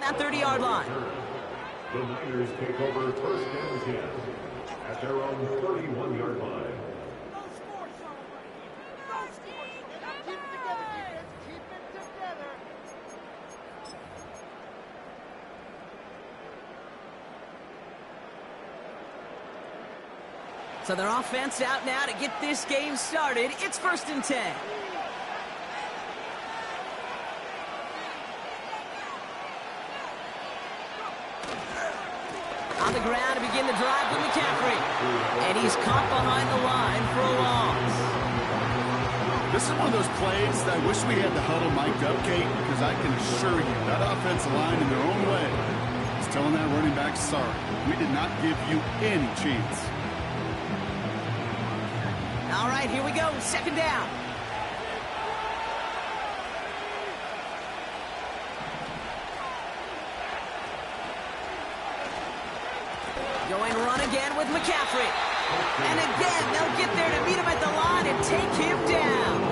that 30-yard line. The Niners take over first and 10 at their own 31-yard line. So their offense out now to get this game started. It's first and 10. On the ground to begin the drive with McCaffrey. And he's caught behind the line for a loss. This is one of those plays that I wish we had the huddle mic'd up, Kate, because I can assure you that offensive line in their own way is telling that running back, sorry, we did not give you any chance. All right, here we go. Second down. Going run again with McCaffrey. And again, they'll get there to meet him at the line and take him down.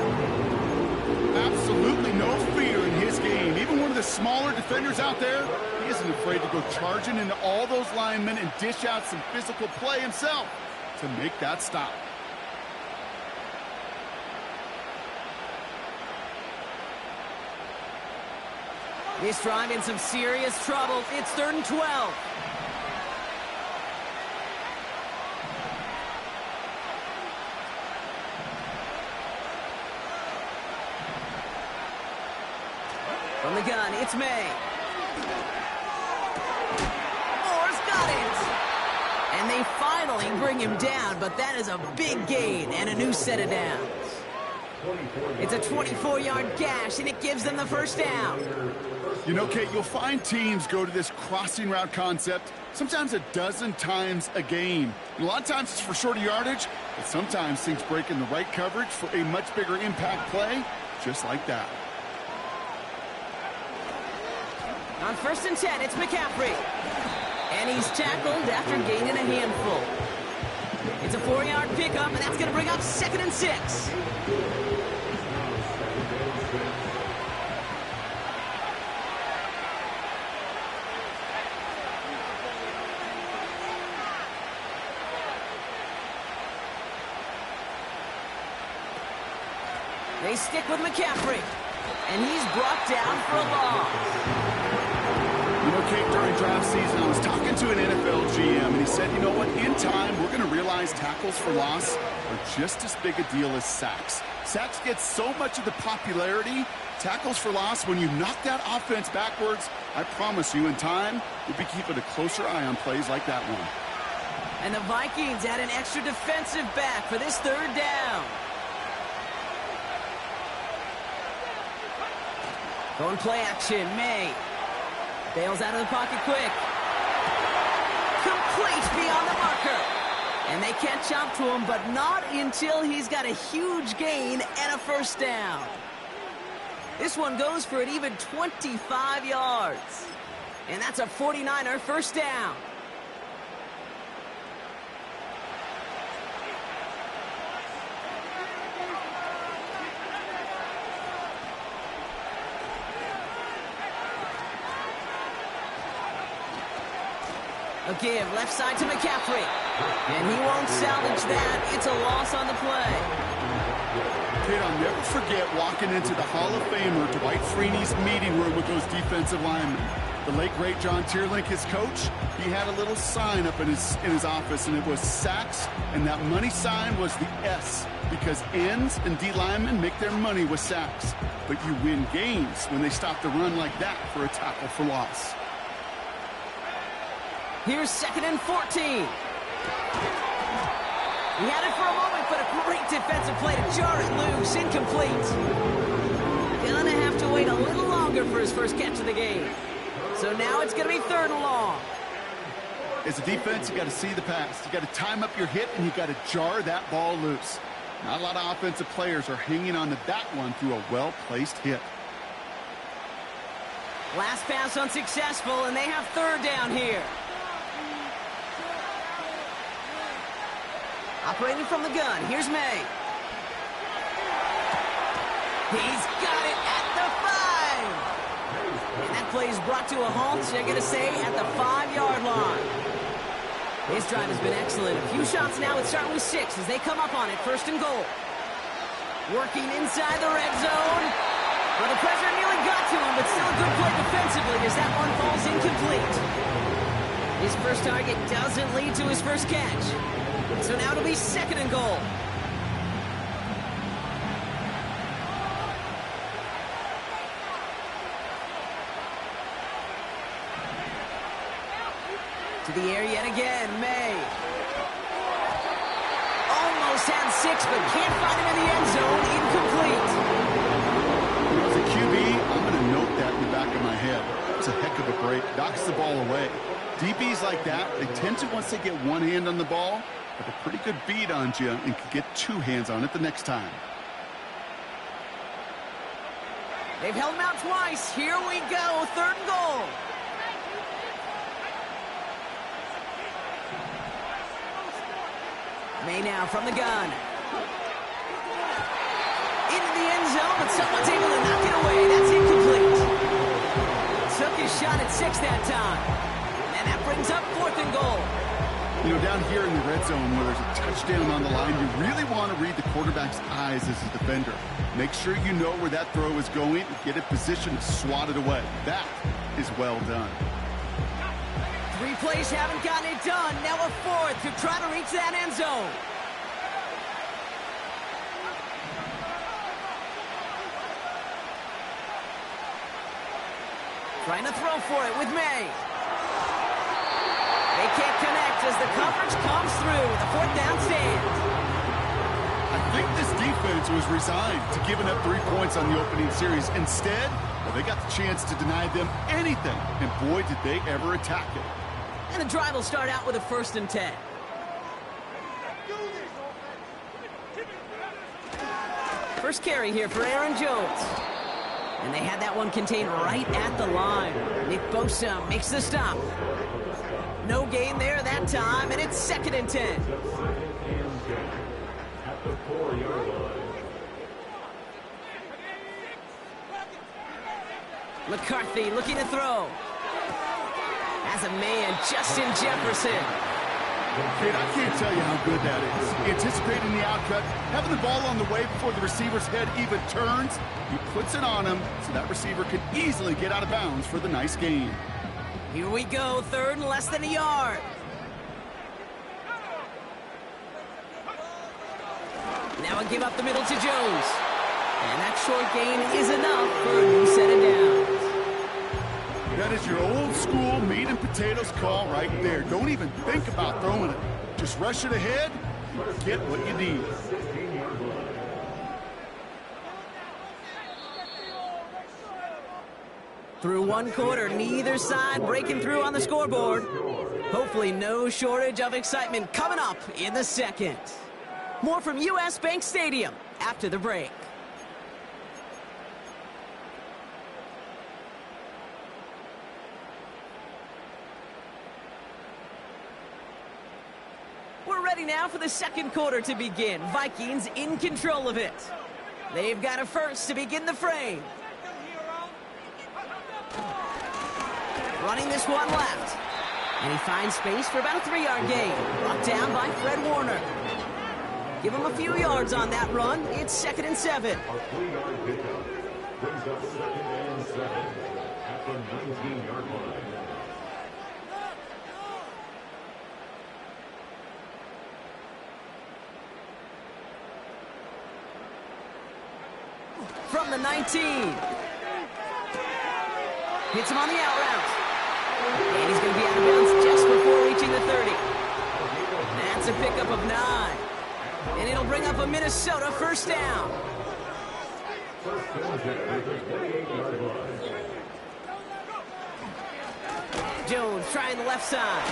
Absolutely no fear in his game. Even one of the smaller defenders out there, he isn't afraid to go charging into all those linemen and dish out some physical play himself to make that stop. He's trying in some serious trouble. It's 3rd and 12. From the gun, it's May. Moore's got it. And they finally bring him down, but that is a big gain and a new set of downs. It's a 24-yard gash, and it gives them the first down. You know, Kate, you'll find teams go to this crossing route concept sometimes a dozen times a game. And a lot of times it's for shorter yardage, but sometimes things break in the right coverage for a much bigger impact play, just like that. On 1st and 10, it's McCaffrey. And he's tackled after gaining a handful. It's a 4-yard pickup, and that's going to bring up 2nd and 6. They stick with McCaffrey, and he's brought down for a loss. You know, Kate, during draft season, I was talking to an NFL GM, and he said, you know what, in time, we're going to realize tackles for loss are just as big a deal as sacks. Sacks get so much of the popularity. Tackles for loss, when you knock that offense backwards, I promise you, in time, we'll be keeping a closer eye on plays like that one. And the Vikings add an extra defensive back for this 3rd down. Going play action, May. Bails out of the pocket quick. Complete beyond the marker. And they can't jump to him, but not until he's got a huge gain and a first down. This one goes for an even 25 yards. And that's a 49er first down. A give, left side to McCaffrey. And he won't salvage that. It's a loss on the play. Kid, I'll never forget walking into the Hall of Famer Dwight Freeney's meeting room with those defensive linemen. The late, great John Tierlink, his coach, he had a little sign up in his office, and it was sacks, and that money sign was the S, because ends and D linemen make their money with sacks. But you win games when they stop the run like that for a tackle for loss. Here's 2nd and 14. He had it for a moment, but a great defensive play to jar it loose. Incomplete. Gonna have to wait a little longer for his first catch of the game. So now it's going to be 3rd and long. As a defense, you got to see the pass. You got to time up your hit, and you got to jar that ball loose. Not a lot of offensive players are hanging on to that one through a well-placed hit. Last pass unsuccessful, and they have 3rd down here. Operating from the gun, here's May. He's got it at the 5. And that play is brought to a halt, they're going to say at the 5-yard line. His drive has been excellent. A few shots now. It's starting with 6 as they come up on it. 1st and goal. Working inside the red zone. Well, the pressure nearly got to him, but still a good play defensively as that one falls incomplete. His first target doesn't lead to his first catch. So now it'll be 2nd and goal. To the air yet again, May. Almost had 6, but can't find him in the end zone. Incomplete. As a QB, I'm going to note that in the back of my head. It's a heck of a break. Knocks the ball away. DBs like that, they tend to, once they get one hand on the ball, have a pretty good beat on you and can get 2 hands on it the next time. They've held him out twice. Here we go. 3rd and goal. May now from the gun. Into the end zone, but someone's able to knock it away. That's incomplete. Took his shot at 6 that time. And that brings up 4th and goal. You know, down here in the red zone where there's a touchdown on the line, you really want to read the quarterback's eyes as a defender. Make sure you know where that throw is going and get it positioned to swat it away. That is well done. 3 plays haven't gotten it done. Now a 4th to try to reach that end zone. Trying to throw for it with May. They can't connect as the coverage comes through. The 4th down stands. I think this defense was resigned to giving up 3 points on the opening series. Instead, well, they got the chance to deny them anything. And boy, did they ever attack it. And the drive will start out with a 1st and 10. First carry here for Aaron Jones. And they had that one contained right at the line. Nick Bosa makes the stop. No gain there that time, and it's 2nd and 10. At the 4-yard line. McCarthy looking to throw. As a man, Justin Jefferson. Kid, I can't tell you how good that is. Anticipating the outcut, having the ball on the way before the receiver's head even turns. He puts it on him so that receiver can easily get out of bounds for the nice gain. Here we go, 3rd and less than a yard. Now a give up the middle to Jones. And that short gain is enough for a new set of downs. That is your old school meat and potatoes call right there. Don't even think about throwing it. Just rush it ahead and get what you need. Through 1 quarter, neither side breaking through on the scoreboard. Hopefully no shortage of excitement coming up in the 2nd. More from U.S. Bank Stadium after the break. We're ready now for the 2nd quarter to begin. Vikings in control of it. They've got a 1st to begin the frame. Running this one left. And he finds space for about a 3-yard gain. Brought down by Fred Warner. Give him a few yards on that run. It's 2nd and 7. A 3-yard pickup brings up 2nd and 7 at the 19-yard line. From the 19. Hits him on the out route. And he's going to be out of bounds just before reaching the 30. That's a pickup of 9. And it'll bring up a Minnesota 1st down. Jones trying the left side.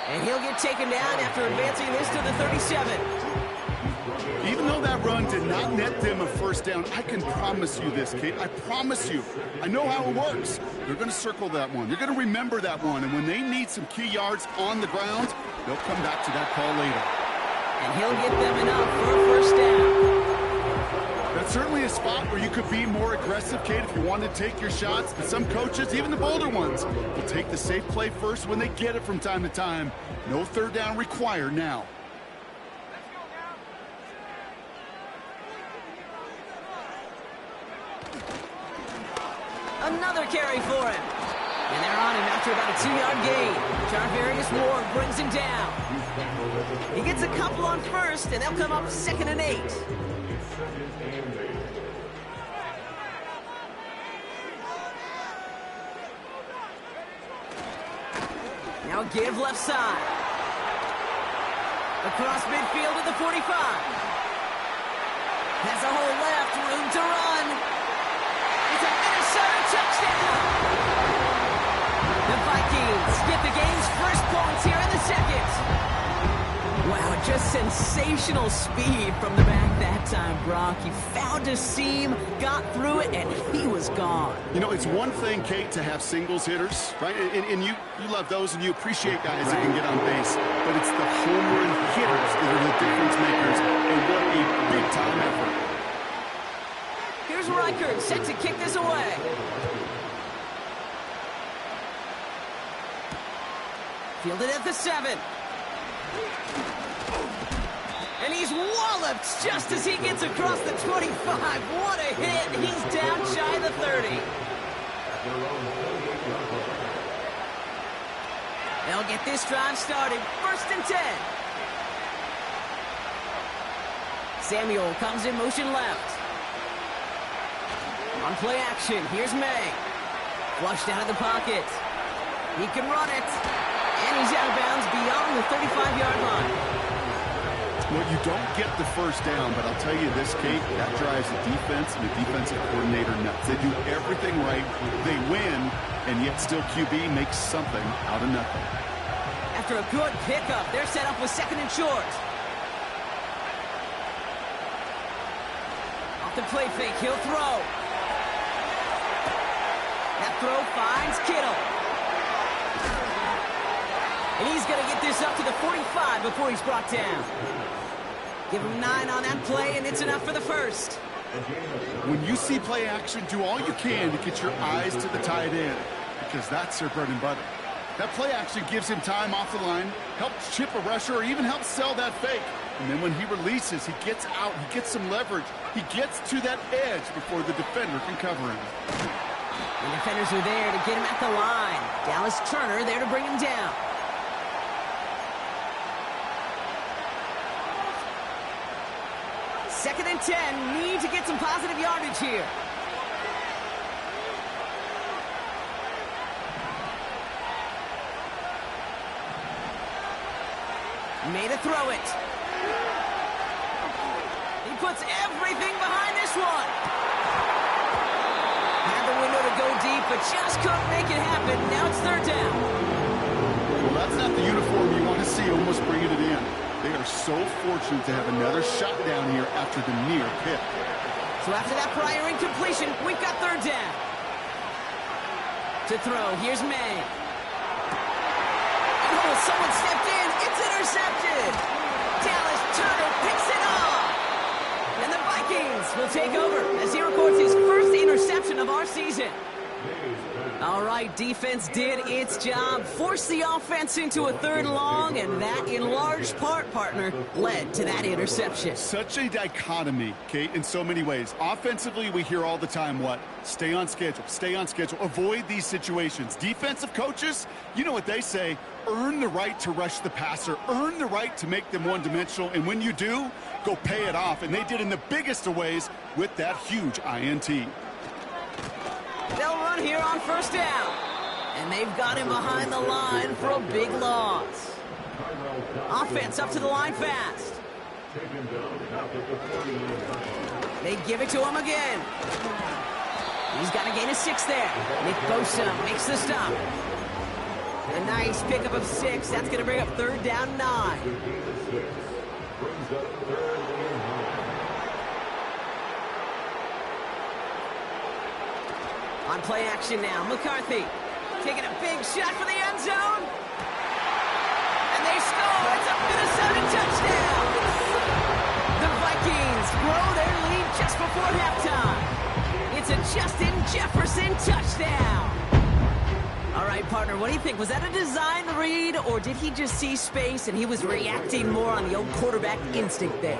And he'll get taken down after advancing this to the 37. Even though that run did not net them a 1st down, I can promise you this, Kate. I promise you. I know how it works. They're going to circle that one. They're going to remember that one. And when they need some key yards on the ground, they'll come back to that call later. And he'll get them enough for a 1st down. That's it's certainly a spot where you could be more aggressive, Kate, if you want to take your shots. But some coaches, even the bolder ones, will take the safe play first when they get it from time to time. No third down required now. Another carry for him. And they're on him after about a 2-yard gain. Charvarius Ward brings him down. He gets a couple on first, and they'll come up 2nd and 8. Now give left side. Across midfield to the 45. Has a hole left, room to run. It's a Minnesota touchdown. The Vikings get the game's first points here in the second. Wow, just sensational speed from the back that time, Brock. He found a seam, got through it, and he was gone. You know, it's one thing, Kate, to have singles hitters, right? And you love those, and you appreciate guys that can get on base. But it's the home run hitters that are the difference makers, and what a big-time effort. Here's Reichert, set to kick this away. Fielded at the 7. And he's walloped just as he gets across the 25. What a hit. He's down shy of the 30. They'll get this drive started. 1st and 10. Samuel comes in motion left. On play action, here's May. Flushed out of the pocket. He can run it. And he's out of bounds beyond the 35-yard line. Well, you don't get the first down, but I'll tell you this, Kate, that drives the defense and the defensive coordinator nuts. They do everything right, they win, and yet still QB makes something out of nothing. After a good pickup, they're set up with 2nd and short. Off the play fake, he'll throw. That throw finds Kittle. And he's going to get this up to the 45 before he's brought down. Give him 9 on that play, and it's enough for the first. When you see play action, do all you can to get your eyes to the tight end, because that's their bread and butter. That play action gives him time off the line, helps chip a rusher, or even helps sell that fake. And then when he releases, he gets out, he gets some leverage. He gets to that edge before the defender can cover him. The defenders are there to get him at the line. Dallas Turner there to bring him down. Second and 10, need to get some positive yardage here. Made a throw it. He puts everything behind this one. Had the window to go deep, but just couldn't make it happen. Now it's 3rd down. Well, that's not the uniform you want to see almost bringing it in. They are so fortunate to have another shot down here after the near pick. So after that prior incompletion, we've got 3rd down. To throw, here's May. Oh, someone stepped in. It's intercepted. Dallas Turner picks it off. And the Vikings will take over as he records his first interception of our season. All right, defense did its job, forced the offense into a 3rd and long, and that, in large part, partner, led to that interception. Such a dichotomy, Kate, in so many ways. Offensively, we hear all the time what? Stay on schedule, avoid these situations. Defensive coaches, you know what they say, earn the right to rush the passer, earn the right to make them one-dimensional, and when you do, go pay it off. And they did in the biggest of ways with that huge INT. They'll run here on 1st down. And they've got him behind the line for a big loss. Offense up to the line fast. They give it to him again. He's got a gain of 6 there. Nick Bosa makes the stop. A nice pickup of 6. That's going to bring up 3rd down 9. On play action now, McCarthy taking a big shot for the end zone. And they score. It's a Minnesota touchdown. The Vikings grow their lead just before halftime. It's a Justin Jefferson touchdown. All right, partner, what do you think? Was that a design read, or did he just see space and he was reacting more on the old quarterback instinct there?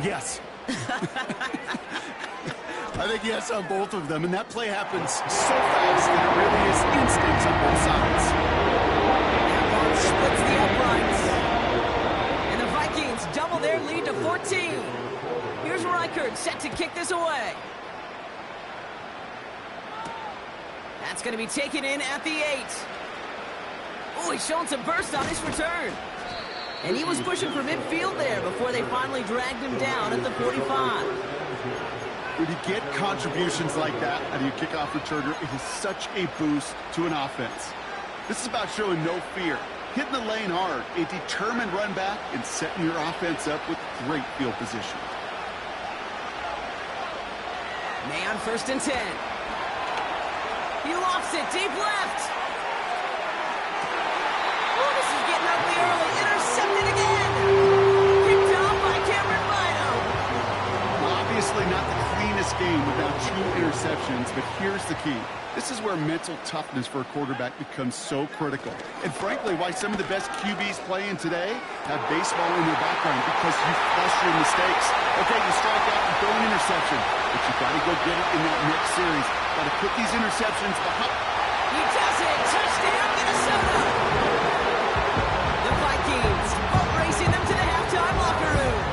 Yes. I think yes on both of them, and that play happens so fast that it really is instincts on both sides. That ball splits the uprights. And the Vikings double their lead to 14. Here's Reichert set to kick this away. That's going to be taken in at the 8. Oh, he's showing some burst on his return. And he was pushing for midfield there before they finally dragged him down at the 45. When you get contributions like that out of your kickoff returner, it is such a boost to an offense. This is about showing no fear, hitting the lane hard, a determined run back, and setting your offense up with great field position. May on 1st and 10. He lofts it deep left. Oh, this is getting ugly early. Intercepted again. Picked off by Cameron Bido. Obviously not the cleanest game without 2 interceptions, but here's the key. This is where mental toughness for a quarterback becomes so critical. And frankly, why some of the best QBs playing today have baseball in their background, because you flush your mistakes. Okay, you strike out and throw an interception, but you've got to go get it in that next series. Got to put these interceptions behind. He does it. Touchdown, Minnesota. The Vikings boat racing them to the halftime locker room.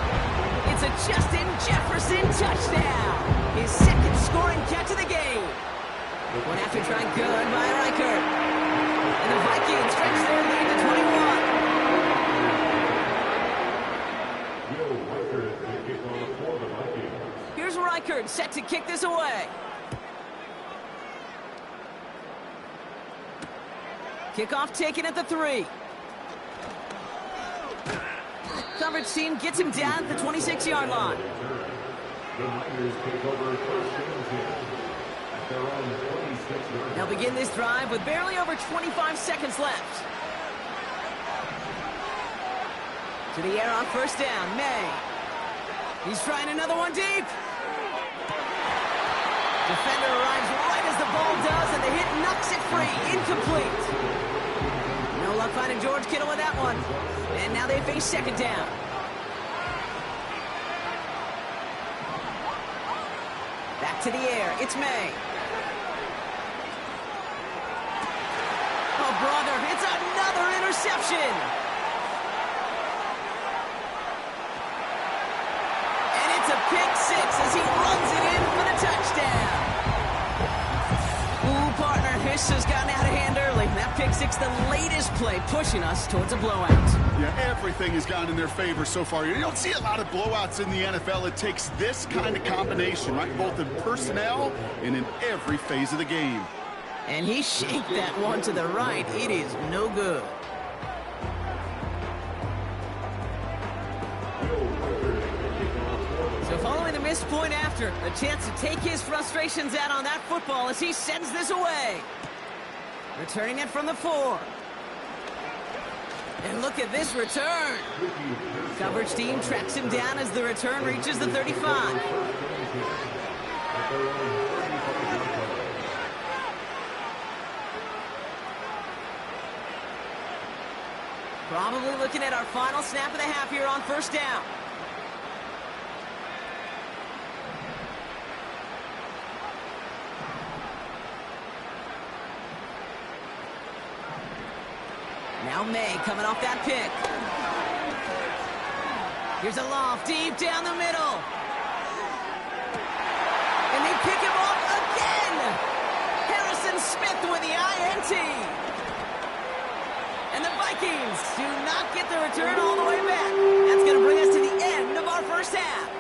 It's a Justin Jefferson touchdown. His 2nd scoring catch of the game. One after try good by Reichert. And the Vikings stretch their lead to 21. Here's Reichert set to kick this away. Kickoff taken at the 3. Coverage team gets him down at the 26-yard line. The Niners take over 1st and 10 at their own 26-yard. They'll begin this drive with barely over 25 seconds left. To the air on 1st down, May. He's trying another one deep. Defender arrives right as the ball does, and the hit knocks it free. Incomplete. No luck finding George Kittle with that one. And now they face 2nd down. Back to the air. It's May. Oh, brother. It's another interception. And it's a pick 6 as he runs it in for the touchdown. Ooh, partner, this has gotten out of hand early. That pick 6, the latest play, pushing us towards a blowout. Yeah, everything has gone in their favor so far. You don't see a lot of blowouts in the NFL. It takes this kind of combination, right? Both in personnel and in every phase of the game. And he shaped that one to the right. It is no good. So following the missed point after, a chance to take his frustrations out on that football as he sends this away. Returning it from the 4. And look at this return. Coverage team tracks him down as the return reaches the 35. Probably looking at our final snap of the half here on 1st down. Now May coming off that pick. Here's a loft deep down the middle. And they pick him off again. Harrison Smith with the INT. And the Vikings do not get the return all the way back. That's going to bring us to the end of our 1st half.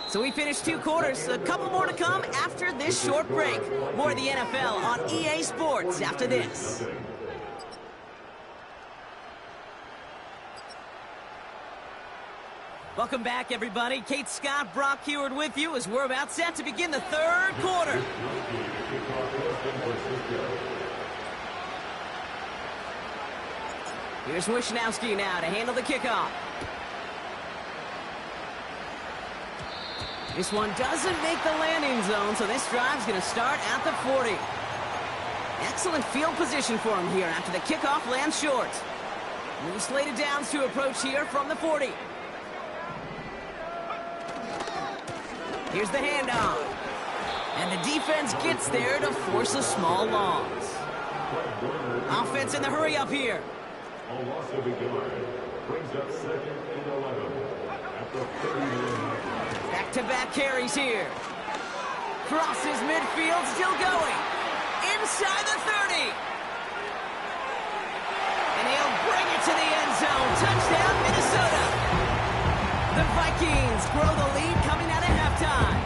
So we finished 2 quarters. A couple more to come after this short break. More of the NFL on EA Sports after this. Welcome back, everybody. Kate Scott, Brock Heward with you as we're about set to begin the 3rd quarter. Here's Wishnowski now to handle the kickoff. This one doesn't make the landing zone, so this drive's going to start at the 40. Excellent field position for him here after the kickoff lands short. New slated downs to approach here from the 40. Here's the handoff. And the defense gets there to force a small loss. Offense in the hurry up here. A loss of a yard brings up 2nd and 11 at the 31. Back-to-back carries here. Crosses midfield, still going. Inside the 30. And he'll bring it to the end zone. Touchdown, Minnesota. The Vikings grow the lead coming out of halftime.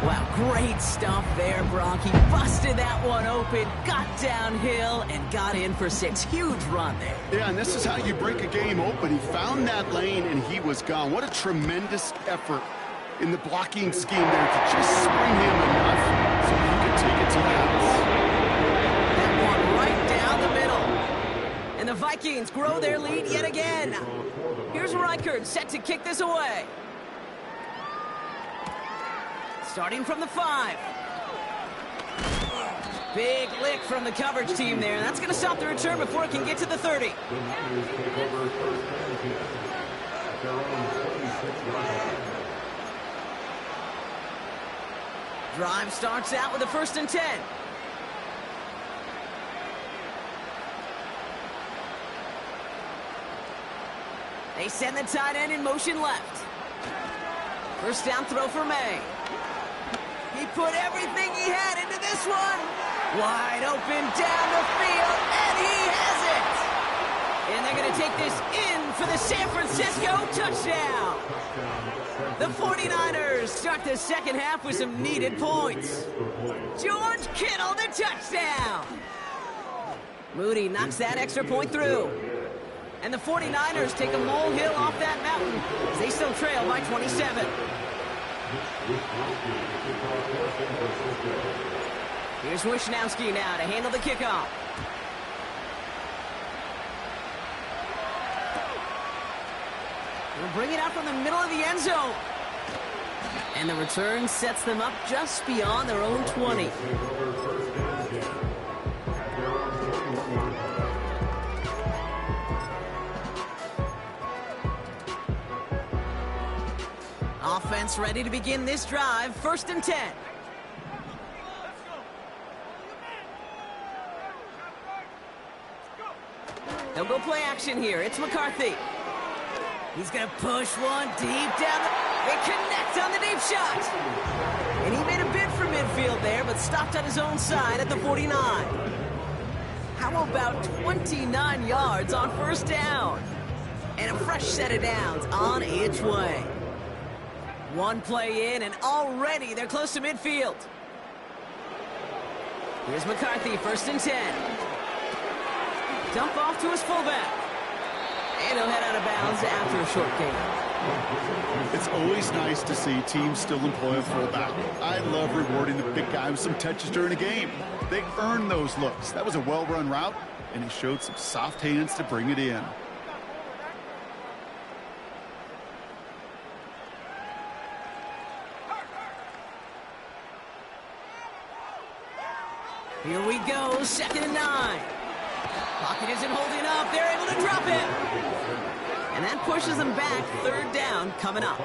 Wow, great stuff there, Brock. He busted that one open, got downhill, and got in for 6. Huge run there. Yeah, and this is how you break a game open. He found that lane, and he was gone. What a tremendous effort in the blocking scheme there to just spring him enough so he could take it to the house. That one right down the middle. And the Vikings grow their lead yet again. Here's Reichert set to kick this away. Starting from the 5. Big lick from the coverage team there. That's going to stop the return before it can get to the 30. The Niners take over 1st and 10 at their own 26-yard line. Drive starts out with a 1st and 10. They send the tight end in motion left. First down throw for May. He put everything he had into this one. Wide open down the field, and he has it. And they're going to take this in for the San Francisco touchdown. The 49ers start the second half with some needed points. George Kittle, the touchdown. Moody knocks that extra point through. And the 49ers take a molehill off that mountain as they still trail by 27. Here's Wishnowski now to handle the kickoff. We'll bring it out from the middle of the end zone. And the return sets them up just beyond their own 20. Offense ready to begin this drive. 1st and 10. They'll go play action here. It's McCarthy. He's going to push one deep down. They connect on the deep shot. And he made a bid for midfield there, but stopped on his own side at the 49. How about 29 yards on 1st down? And a fresh set of downs on its way. One play in, and already they're close to midfield. Here's McCarthy, 1st and 10. Dump off to his fullback. And he'll head out of bounds after a short gain. It's always nice to see teams still employ a fullback. I love rewarding the big guy with some touches during a game. They earn those looks. That was a well-run route, and he showed some soft hands to bring it in. Here we go, 2nd and 9. Pocket isn't holding up. They're able to drop him. And that pushes them back. 3rd down coming up.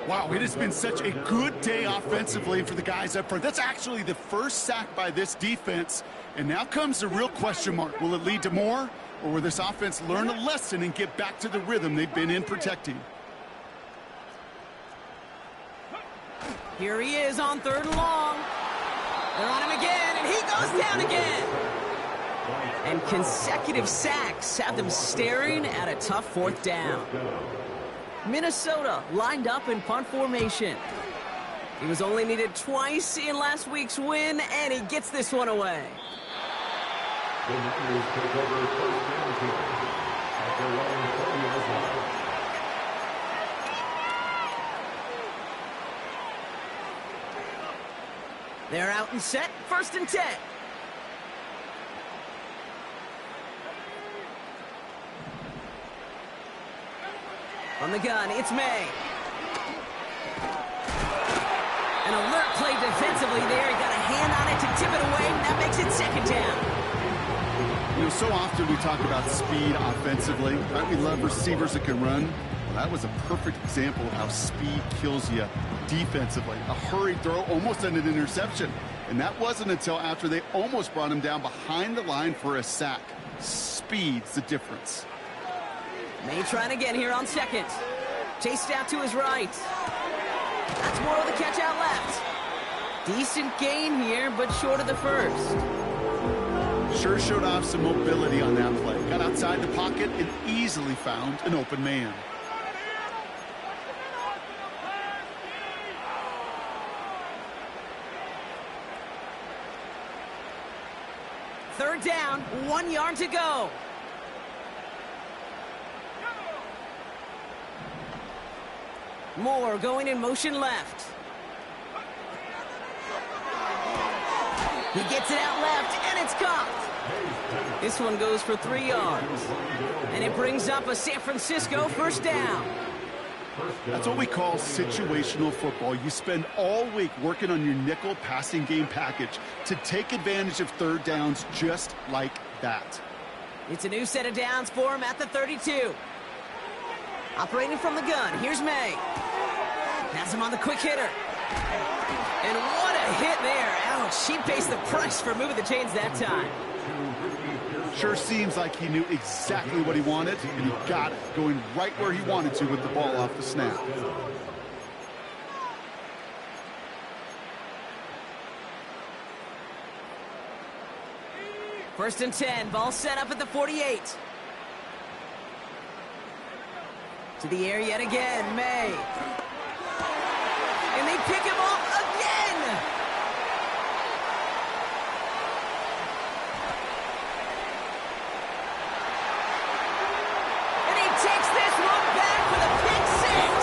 Wow, it has been such a good day offensively for the guys up front. That's actually the first sack by this defense. And now comes the real question mark. Will it lead to more? Or will this offense learn a lesson and get back to the rhythm they've been in protecting? Here he is on 3rd and long. They're on him again, and he goes down again. And consecutive sacks have them staring at a tough 4th down. Minnesota lined up in punt formation. He was only needed twice in last week's win, and he gets this one away. The Niners take over 1st and 10 at their own 30-yard line. They're out and set, 1st and 10. On the gun, it's May. An alert play defensively there. He got a hand on it to tip it away, and that makes it second down. You know, so often we talk about speed offensively, right? We love receivers that can run. Well, that was a perfect example of how speed kills you defensively. A hurried throw almost ended an interception. And that wasn't until after they almost brought him down behind the line for a sack. Speed's the difference. May trying again here on second. Chased out to his right. That's more of the catch out left. Decent gain here, but short of the first. Sure showed off some mobility on that play. Got outside the pocket and easily found an open man. Third down, 1 yard to go. Moore going in motion left. He gets it out left, and it's caught. This one goes for 3 yards. And it brings up a San Francisco first down. That's what we call situational football. You spend all week working on your nickel passing game package to take advantage of third downs just like that. It's a new set of downs for him at the 32. Operating from the gun, here's May. Has him on the quick hitter. And what a hit there. Ouch, she pays the price for moving the chains that time. Sure seems like he knew exactly what he wanted, and he got it, going right where he wanted to with the ball off the snap. First and 10, ball set up at the 48. To the air yet again, May. And they pick him off again! And he takes this one back for the pick six!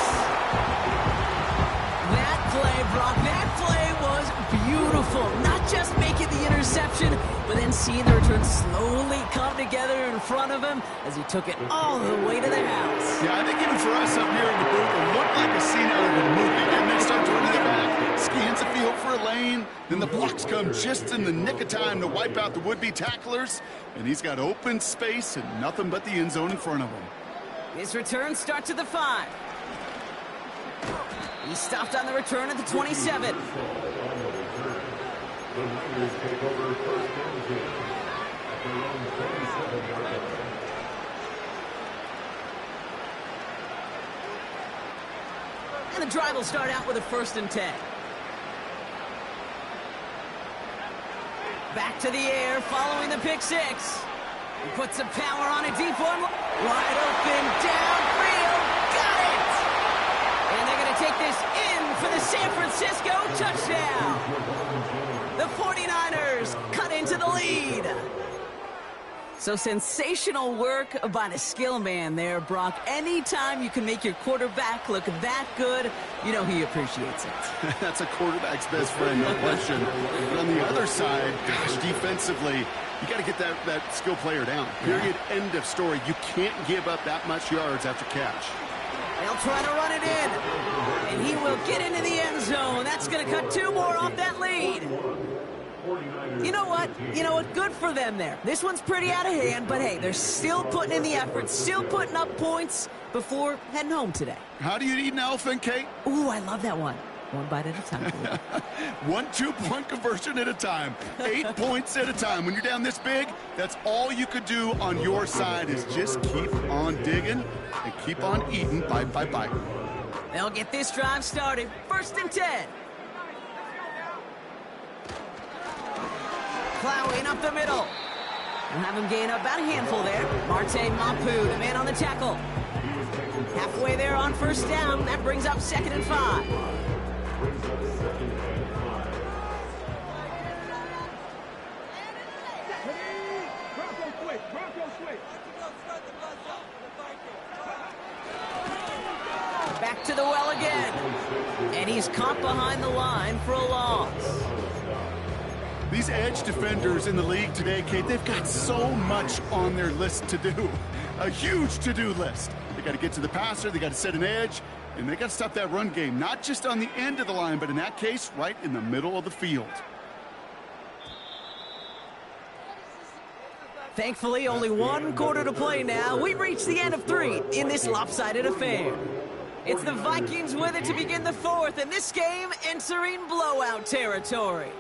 That play, Brock, that play was beautiful. Not just making the interception, but then seeing the return slowly come together in front of him as he took it all the way to the house. Yeah, I think even for us up here in the booth, it looked like a scene out of a movie. And they start turning it back, scans the field for a lane, then the blocks come just in the nick of time to wipe out the would-be tacklers, and he's got open space and nothing but the end zone in front of him. His return starts at the 5. He stopped on the return at the 27. The Niners take over first down team at their own 27-yard line. And the drive will start out with a first and 10. Back to the air, following the pick six. He puts some power on a deep one. Wide open, downfield, got it! And they're going to take this in for the San Francisco touchdown. The 49ers cut into the lead. So sensational work by the skill man there, Brock. Anytime you can make your quarterback look that good, you know he appreciates it. That's a quarterback's best friend, no question. But on the other side, gosh, defensively, you got to get that skill player down. Period, end of story. You can't give up that much yards after catch. They'll try to run it in. And he will get into the end zone. That's going to cut 2 more off that lead. You know what? Good for them there. This one's pretty out of hand, but hey, they're still putting in the effort, still putting up points before heading home today. How do you eat an elephant, Kate? Ooh, I love that one. One bite at a time. 1 2-point conversion at a time. 8 points at a time. When you're down this big, that's all you could do on your side is just keep on digging and keep on eating bite by bite. They'll get this drive started. First and 10. Plowing up the middle. We'll have him gain about a handful there. Marte Mapu, the man on the tackle. Halfway there on first down. That brings up 2nd and 5. Back to the well again. And he's caught behind the line for a loss. These edge defenders in the league today, Kate, they've got so much on their list to do. A huge to-do list. They got to get to the passer, they got to set an edge, and they got to stop that run game, not just on the end of the line, but in that case, right in the middle of the field. Thankfully, only one quarter to play now. We've reached the end of 3 in this lopsided affair. It's the Vikings with it to begin the 4th, and this game entering blowout territory.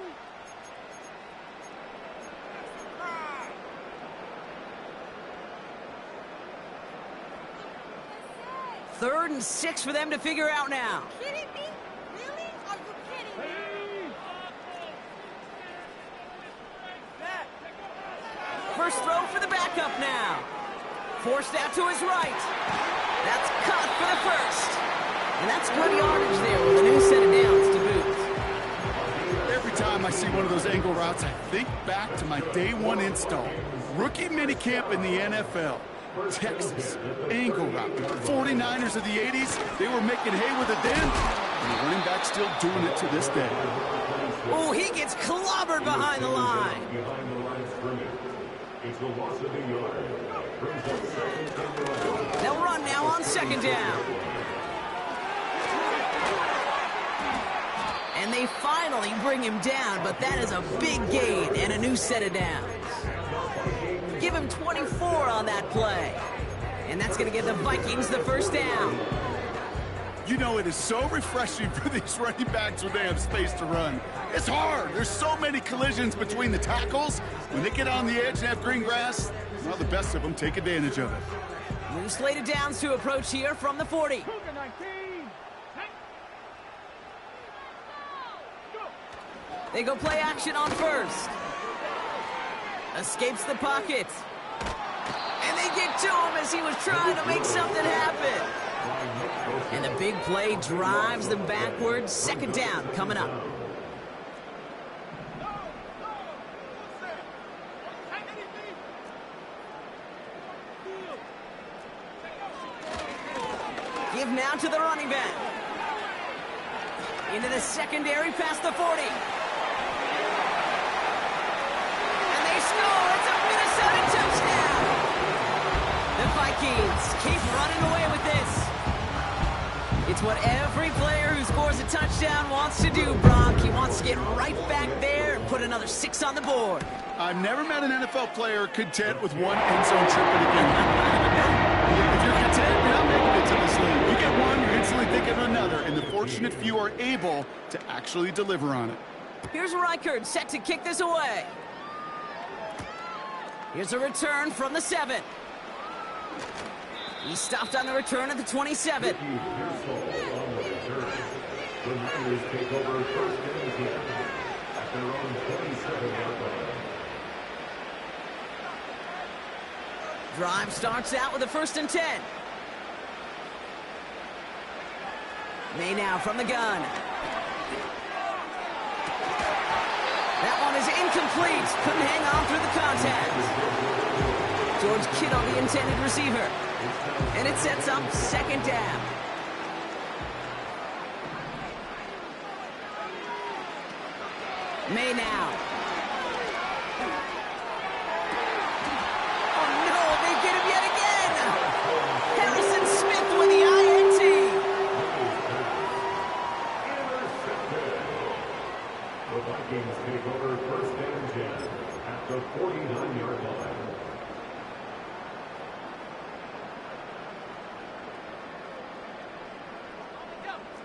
Third and 6 for them to figure out now. Kidding me? Really? Are you kidding me? First throw for the backup now. Forced out to his right. That's caught for the first. And that's good yardage there with a new set of downs to boot. Every time I see one of those angle routes, I think back to my day 1 install. Rookie minicamp in the NFL. Texas, angle route. 49ers of the 80s, they were making hay with it then, and the running back still doing it to this day. Oh, he gets clobbered behind the line. Behind the line of scrimmage. It's a loss of a yard. Brings up 2nd and 11. They'll run now on 2nd down. And they finally bring him down, but that is a big gain and a new set of downs. Give him 24 on that play. And that's going to give the Vikings the first down. You know, it is so refreshing for these running backs when they have space to run. It's hard. There's so many collisions between the tackles. When they get on the edge and have green grass, well, the best of them take advantage of it. New slated downs to approach here from the 40. They go play action on first. Escapes the pocket. And they get to him as he was trying to make something happen. And the big play drives them backwards. 2nd down coming up. Give now to the running back. Into the secondary past the 40. It's a Minnesota touchdown! The Vikings keep running away with this. It's what every player who scores a touchdown wants to do, Brock. He wants to get right back there and put another 6 on the board. I've never met an NFL player content with one end zone trip in a game. If you're content, you're not making it to this league. You get one, you're instantly thinking of another, and the fortunate few are able to actually deliver on it. Here's Reichard set to kick this away. Here's a return from the 7. He stopped on the return at the 27. The Niners take over 1st and 10 at their own 27-yard line. Drive starts out with a 1st and 10. May now from the gun. That one is incomplete. Couldn't hang on through the contact. George Kittle, the intended receiver. And it sets up 2nd down. May now. Oh no, they get him yet again. Harrison Smith with the INT. The Vikings take over 1st and 10 at the 49-yard line.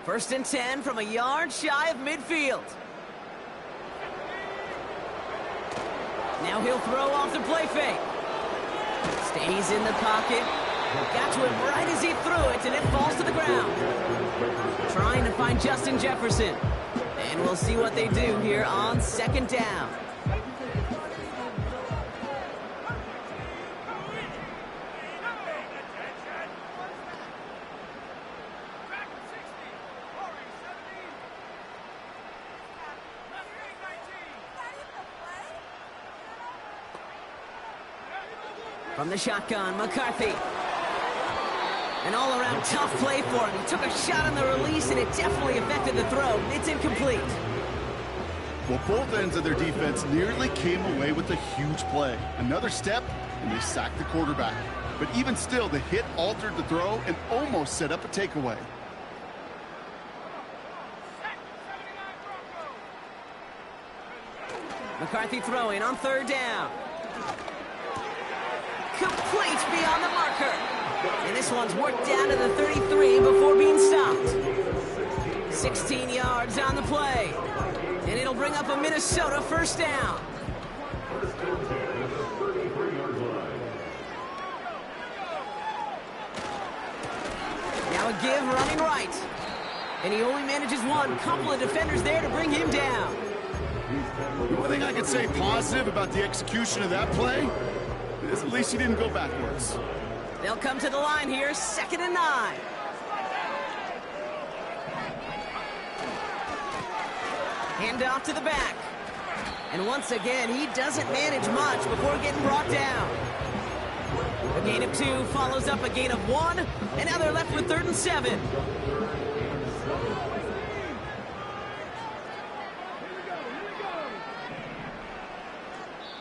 First and 10 from a yard shy of midfield. Now he'll throw off the play fake. Stays in the pocket. Got to him right as he threw it, and it falls to the ground. Trying to find Justin Jefferson. And we'll see what they do here on 2nd down. From the shotgun, McCarthy. An all-around tough play for him. He took a shot on the release, and it definitely affected the throw. It's incomplete. Well, both ends of their defense nearly came away with a huge play. Another step, and they sacked the quarterback. But even still, the hit altered the throw and almost set up a takeaway. McCarthy throwing on third down. Complete beyond the marker. And this one's worked down to the 33 before being stopped. 16 yards on the play. And it'll bring up a Minnesota first down. Now a give running right. And he only manages one. Couple of defenders there to bring him down. The one thing I could say positive about the execution of that play is at least he didn't go backwards. They'll come to the line here, 2nd and 9. Hand off to the back. And once again, he doesn't manage much before getting brought down. A gain of 2 follows up a gain of 1, and now they're left with 3rd and 7.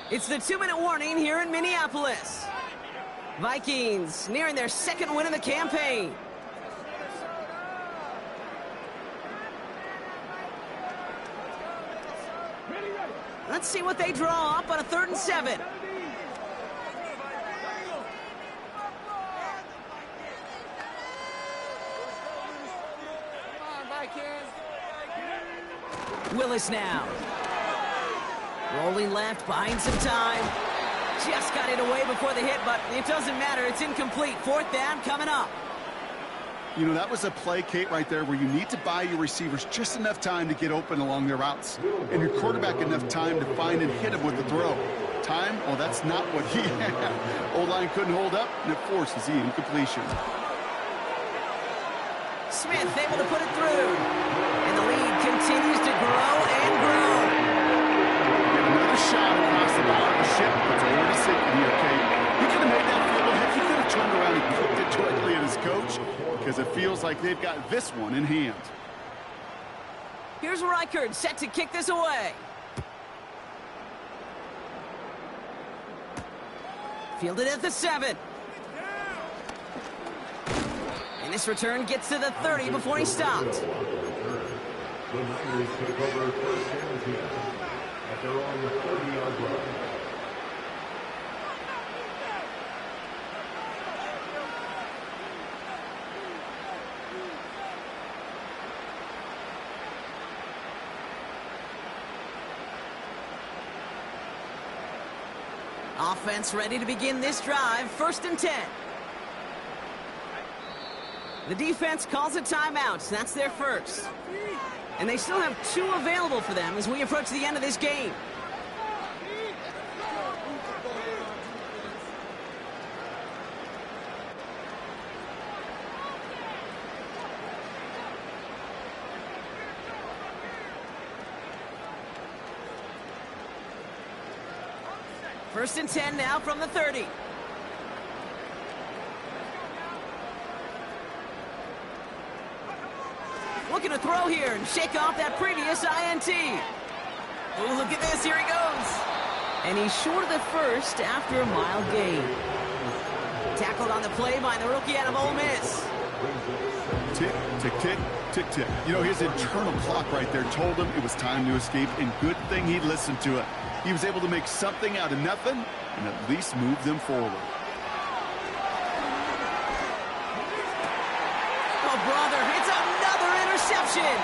It's the 2-minute warning here in Minneapolis. Vikings nearing their 2nd win of the campaign. Let's see what they draw up on a 3rd and 7. Willis now. Rolling left, buying some time. Just got it away before the hit, but it doesn't matter. It's incomplete. 4th down coming up. You know, that was a play, Kate, right there where you need to buy your receivers just enough time to get open along their routes. And your quarterback enough time to find and hit him with the throw. Time? Well, that's not what he had. O-line couldn't hold up, and it forces the incompletion. Smith able to put it through. And the lead continues to grow and grow. Another shot across the bottom of the ship. It's already sinking here, Kate. He could have made that field goal. Heck, he could have turned around and kicked it directly at his coach, because it feels like they've got this one in hand. Here's Reichard set to kick this away. Fielded at the 7. And this return gets to the 30 before he stopped. The Niners take over 1st and 10 at their own 30-yard line. Offense ready to begin this drive. 1st and 10. The defense calls a timeout. That's their first. And they still have 2 available for them as we approach the end of this game. First and 10 now from the 30. Looking to throw here and shake off that previous INT. Oh, look at this. Here he goes. And he's short of the first after a mile gain. Tackled on the play by the rookie out of Ole Miss. Tick, tick, tick, tick, tick. You know, his internal clock right there told him it was time to escape, and good thing he listened to it. He was able to make something out of nothing and at least move them forward. Oh, brother, it's another interception.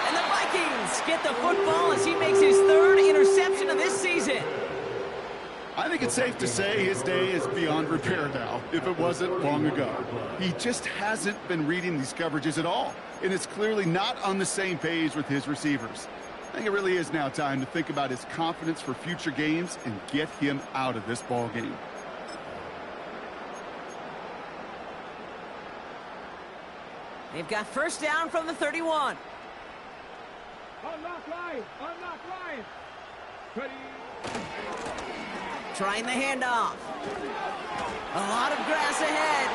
And the Vikings get the football as he makes his 3rd interception of this season. I think it's safe to say his day is beyond repair now, if it wasn't long ago. He just hasn't been reading these coverages at all, and it's clearly not on the same page with his receivers. I think it really is now time to think about his confidence for future games and get him out of this ball game. They've got first down from the 31. Unlock line! Unlock line! Ready! Trying the handoff. A lot of grass ahead.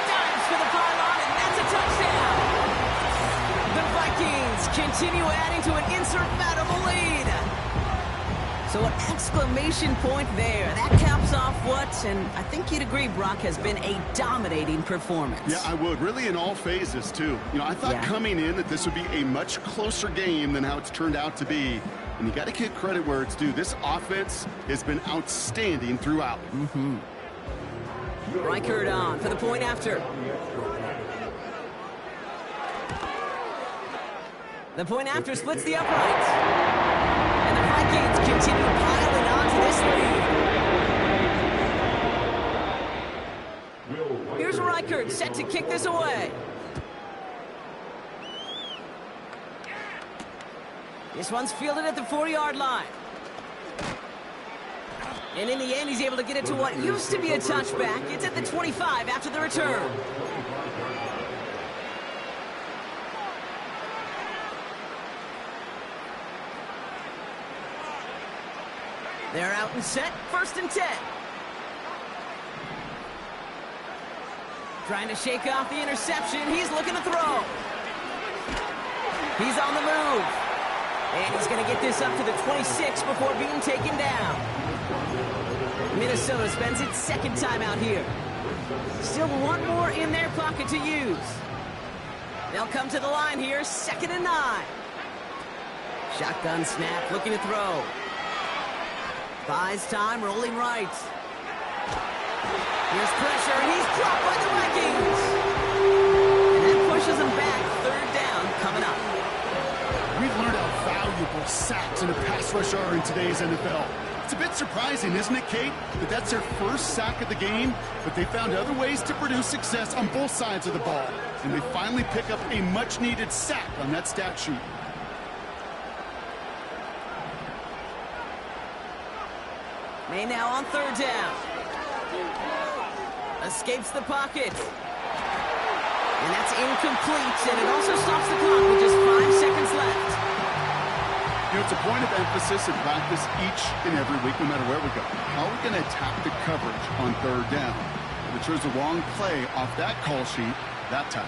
Dives for the pylon, and that's a touchdown. The Vikings continue adding to an insurmountable lead. So an exclamation point there. That caps off what, and I think you'd agree, Brock, has been a dominating performance. Yeah, I would. Really in all phases, too. You know, I thought coming in that this would be a much closer game than how it's turned out to be. And you got to give credit where it's due. This offense has been outstanding throughout. Reichert on for the point after. The point after splits the uprights. And the Vikings continue piling on to this lead. Here's Reichert set to kick this away. This one's fielded at the 4-yard line. And in the end, he's able to get it to what used to be a touchback. It's at the 25 after the return. They're out and set, 1st and 10. Trying to shake off the interception. He's looking to throw. He's on the move. And he's going to get this up to the 26 before being taken down. Minnesota spends its 2nd time out here. Still one more in their pocket to use. They'll come to the line here, 2nd and 9. Shotgun snap, looking to throw. Buys time, rolling right. Here's pressure, and he's dropped by the Vikings. And that pushes him back, 3rd down coming up. We've learned how valuable sacks and a pass rush are in today's NFL. It's a bit surprising, isn't it, Kate, that that's their first sack of the game, but they found other ways to produce success on both sides of the ball, and they finally pick up a much-needed sack on that stat sheet. May now on 3rd down. Escapes the pocket. And that's incomplete, and it also stops the clock with just 5 seconds left. You know, it's a point of emphasis in practice each and every week, no matter where we go. How are we going to attack the coverage on 3rd down? They chose the wrong play off that call sheet that time.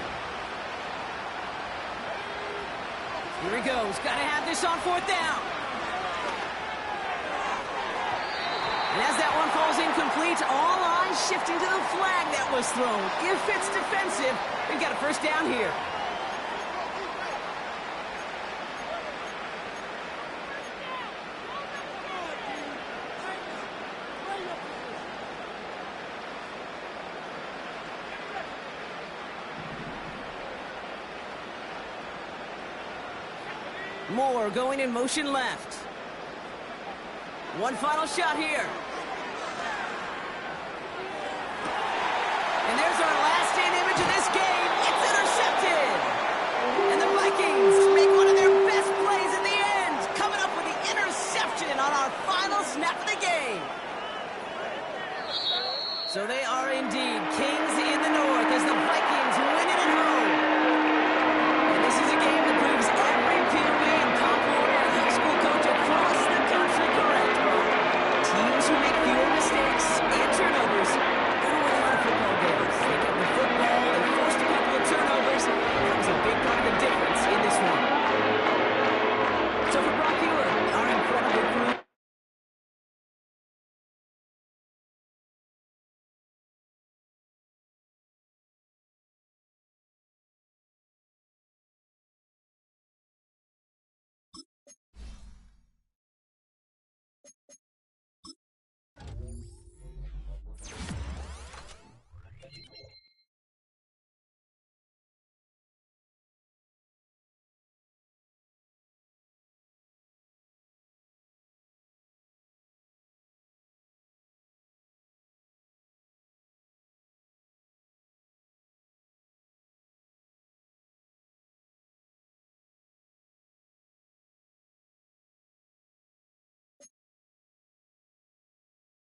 Here he goes. Got to have this on 4th down. And as that one falls incomplete, all eyes shifting to the flag that was thrown. If it's defensive, we've got a 1st down here. Moore going in motion left. One final shot here. And there's our last